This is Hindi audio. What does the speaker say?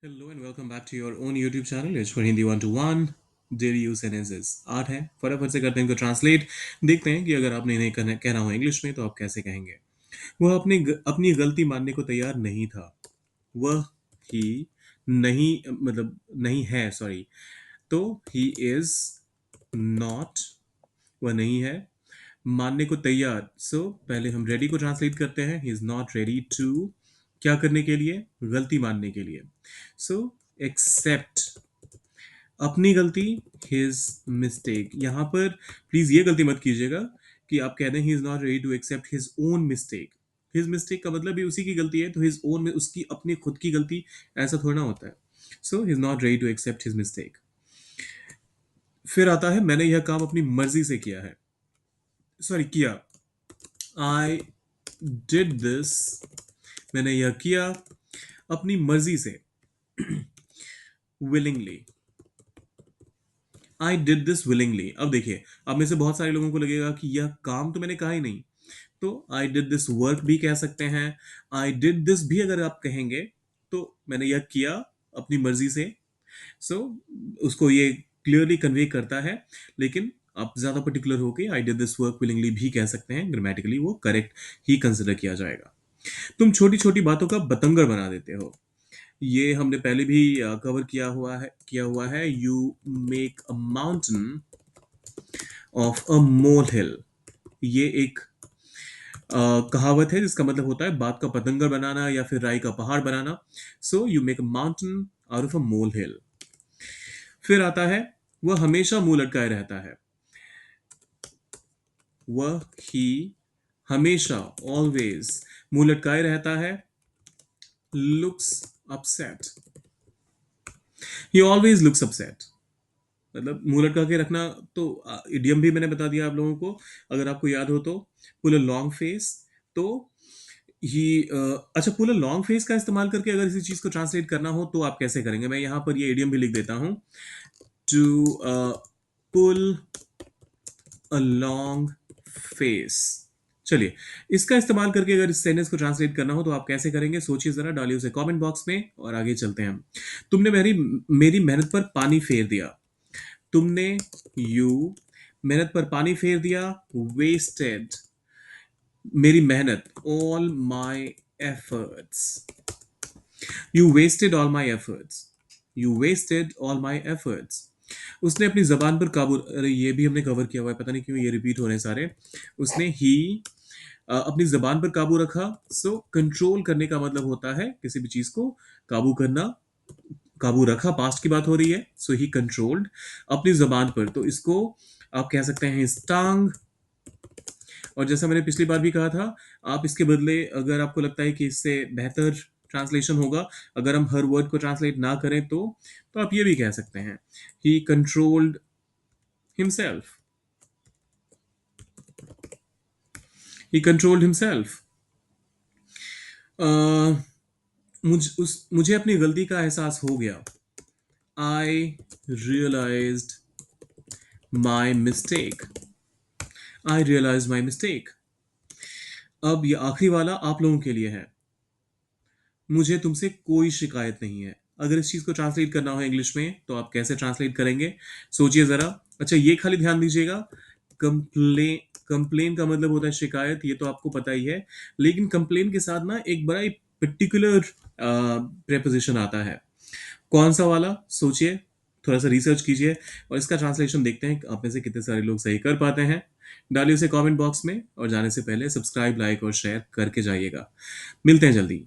Hello and welcome back to your own YouTube channel it's for Hindi 1 to 1 daily use sentences. Art है, फटाफट से करते हैं इनको ट्रांसलेट। देखते हैं कि अगर आपने इन्हें कहना हो इंग्लिश में तो आप कैसे कहेंगे। वह अपनी गलती मानने को तैयार नहीं था। वह ही नहीं, मतलब नहीं है, सॉरी। तो ही इज नॉट, वह नहीं है मानने को तैयार। सो पहले हम रेडी को ट्रांसलेट करते हैं। He is not ready to, क्या करने के लिए? गलती मानने के लिए। सो एक्सेप्ट अपनी गलती, हिज मिस्टेक। यहां पर प्लीज ये गलती मत कीजिएगा कि आप कह दें he is not ready to accept his own mistake. His mistake का मतलब भी उसी की गलती है, तो हिज ओन में उसकी अपनी खुद की गलती, ऐसा थोड़ा ना होता है। So he is not ready to accept his mistake. फिर आता है मैंने यह काम अपनी मर्जी से किया है, सॉरी किया। आई डिड दिस, मैंने यह किया अपनी मर्जी से, willingly. I did this willingly. अब देखिए, अब में से बहुत सारे लोगों को लगेगा कि यह काम तो मैंने कहा ही नहीं। तो आई डिड दिस वर्क भी कह सकते हैं। आई डिड दिस भी अगर आप कहेंगे तो मैंने यह किया अपनी मर्जी से। सो उसको ये क्लियरली कन्वे करता है। लेकिन आप ज्यादा पर्टिकुलर होके I did this work willingly भी कह सकते हैं। ग्रामेटिकली वो करेक्ट ही कंसिडर किया जाएगा। तुम छोटी छोटी बातों का बतंगड़ बना देते हो। ये हमने पहले भी कवर किया हुआ है। You make a mountain of a molehill. ये एक कहावत है जिसका मतलब होता है बात का पतंगर बनाना या फिर राई का पहाड़ बनाना। So you make a mountain out of a molehill. फिर आता है वह हमेशा मुंह लटकाए रहता है। वह ही हमेशा, ऑलवेज, मुंह लटकाए रहता है। लुक्स अपसेट, ही ऑलवेज लुक्स अपसेट। मतलब मुंह लटका के रखना। तो इडियम भी मैंने बता दिया आप लोगों को, अगर आपको याद हो तो। पुल अ लॉन्ग फेस। तो ही अच्छा, पुल अ लॉन्ग फेस का इस्तेमाल करके अगर इसी चीज को ट्रांसलेट करना हो तो आप कैसे करेंगे? मैं यहां पर ये इडियम भी लिख देता हूं। To pull a long face. चलिए, इसका इस्तेमाल करके अगर इस सेंटेंस को ट्रांसलेट करना हो तो आप कैसे करेंगे? सोचिए जरा, डालिए उसे कमेंट बॉक्स में और आगे चलते हैं हम। तुमने मेरी मेरी मेहनत पर पानी फेर दिया। तुमने, यू, मेहनत पर पानी फेर दिया। वेस्टेड, मेरी मेहनत, all my efforts. You wasted all my efforts. You wasted all my efforts. उसने अपनी जबान पर काबू, अरे ये भी हमने कवर किया हुआ है, पता नहीं क्यों ये रिपीट हो रहे हैं सारे। उसने ही अपनी जबान पर काबू रखा। सो कंट्रोल करने का मतलब होता है किसी भी चीज को काबू करना। काबू रखा, पास्ट की बात हो रही है। सो ही कंट्रोल्ड अपनी जबान पर, तो इसको आप कह सकते हैं स्टांग। और जैसा मैंने पिछली बार भी कहा था, आप इसके बदले अगर आपको लगता है कि इससे बेहतर ट्रांसलेशन होगा, अगर हम हर वर्ड को ट्रांसलेट ना करें तो आप ये भी कह सकते हैं he controlled himself. He controlled himself. मुझे अपनी गलती का एहसास हो गया। I realised my mistake. I realise my mistake. अब ये आखिरी वाला आप लोगों के लिए है। मुझे तुमसे कोई शिकायत नहीं है। अगर इस चीज को ट्रांसलेट करना हो इंग्लिश में तो आप कैसे ट्रांसलेट करेंगे? सोचिए जरा। अच्छा, ये खाली ध्यान दीजिएगा, कंप्लेन, कंप्लेन का मतलब होता है शिकायत, ये तो आपको पता ही है। लेकिन कंप्लेन के साथ ना एक बड़ा ही पर्टिकुलर प्रेपोजिशन आता है। कौन सा वाला? सोचिए, थोड़ा सा रिसर्च कीजिए और इसका ट्रांसलेशन देखते हैं आप में से कितने सारे लोग सही कर पाते हैं। डालिए उसे कमेंट बॉक्स में और जाने से पहले सब्सक्राइब, लाइक और शेयर करके जाइएगा। मिलते हैं जल्दी।